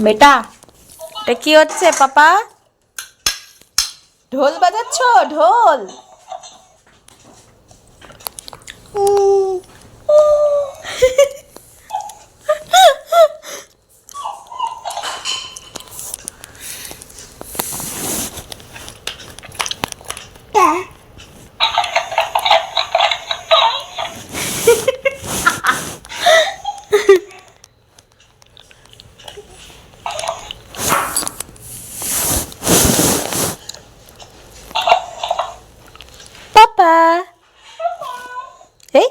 বেটা, এটা কি হচ্ছে পাপা? ঢোল বাজাচ্ছ? ঢোল? পাপা, এই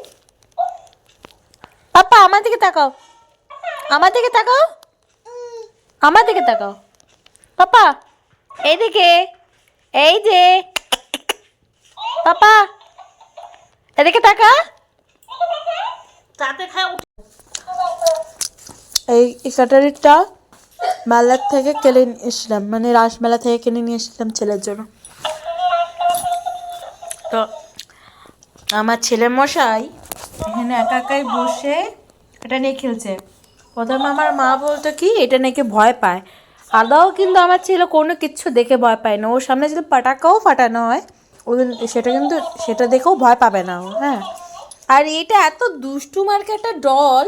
পাপা আমার দিকে তাকাও, আমার দিকে তাকাও, আমার দিকে তাকাও পাপা, এইদিকে, এই যে পাপা, এদিকে তাকা। এই কাটারিটা মেলার থেকে কিনে নিয়ে এসেছিলাম, মানে রাসমেলা থেকে কিনে নিয়ে এসেছিলাম ছেলের জন্য। তো আমার ছেলে মশাই এখানে একা একাই বসে এটা নিয়ে খেলছে। প্রথমে আমার মা বলতো কি এটা নাকি ভয় পায়, আদাও কিন্তু আমার ছেলে কোনো কিচ্ছু দেখে ভয় পায় না। ওর সামনে যদি পাটাকাও ফাটানো হয় ও সেটা কিন্তু সেটা দেখেও ভয় পাবে না ও। হ্যাঁ, আর এটা এত দুষ্টু মার্কে একটা ডল,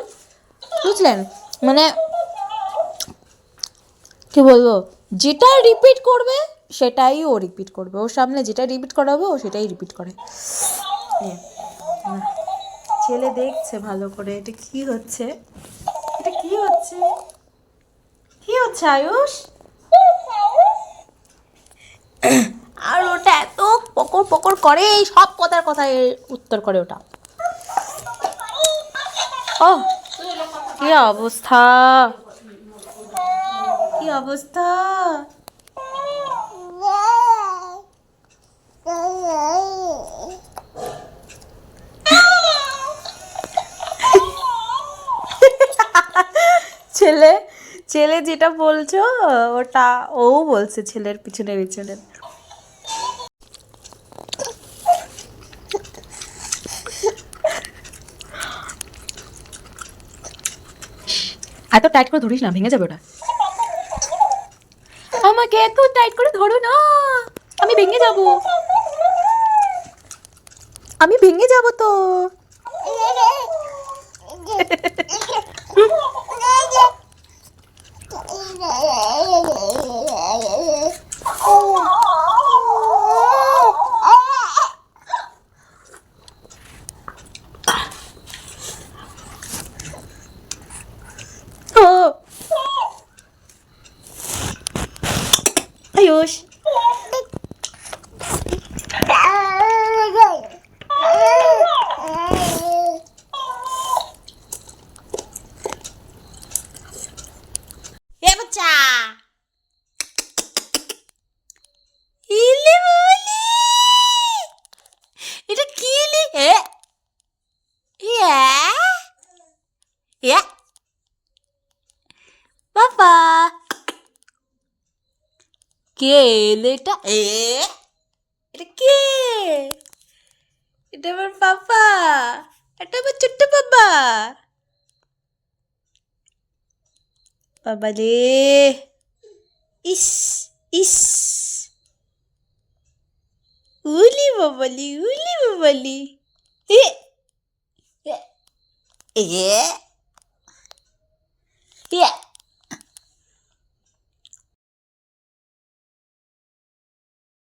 বুঝলেন? মানে কি বলবো, যেটা রিপিট করবে সেটাই ও রিপিট করবে, ওর সামনে যেটা রিপিট করাবে ও সেটাই রিপিট করে। ছেলে দেখছে ভালো করে এটা কি হচ্ছে, এটা কি হচ্ছে, কি হচ্ছে আয়ুষ? আর ওটা এত পকর পকর করে, এই সব কথার কথায় উত্তর করে ওটা। ও কি অবস্থা, কি অবস্থা! ছেলে ছেলে যেটা বলছো ওটা ও বলছে ছেলের পিছনে পিছনে। এত টাইট করে ধরিস না, ভেঙে যাবে ওটা। আমাকে এত টাইট করে ধরো না, আমি ভেঙে যাব, আমি ভেঙে যাব তো। ও আয়ুষ, এ বাচ্চা, ইলি বলি, এটা কি ইলি? ইয়া ইয়া বাবা, কে এলো এটা? এটা কে? এটা আমার পাপা, এটা আমার ছোট্ট বাবা। বাবা রে, ইস ইস, উলি বাবালি, উলি বাবালি, এ এ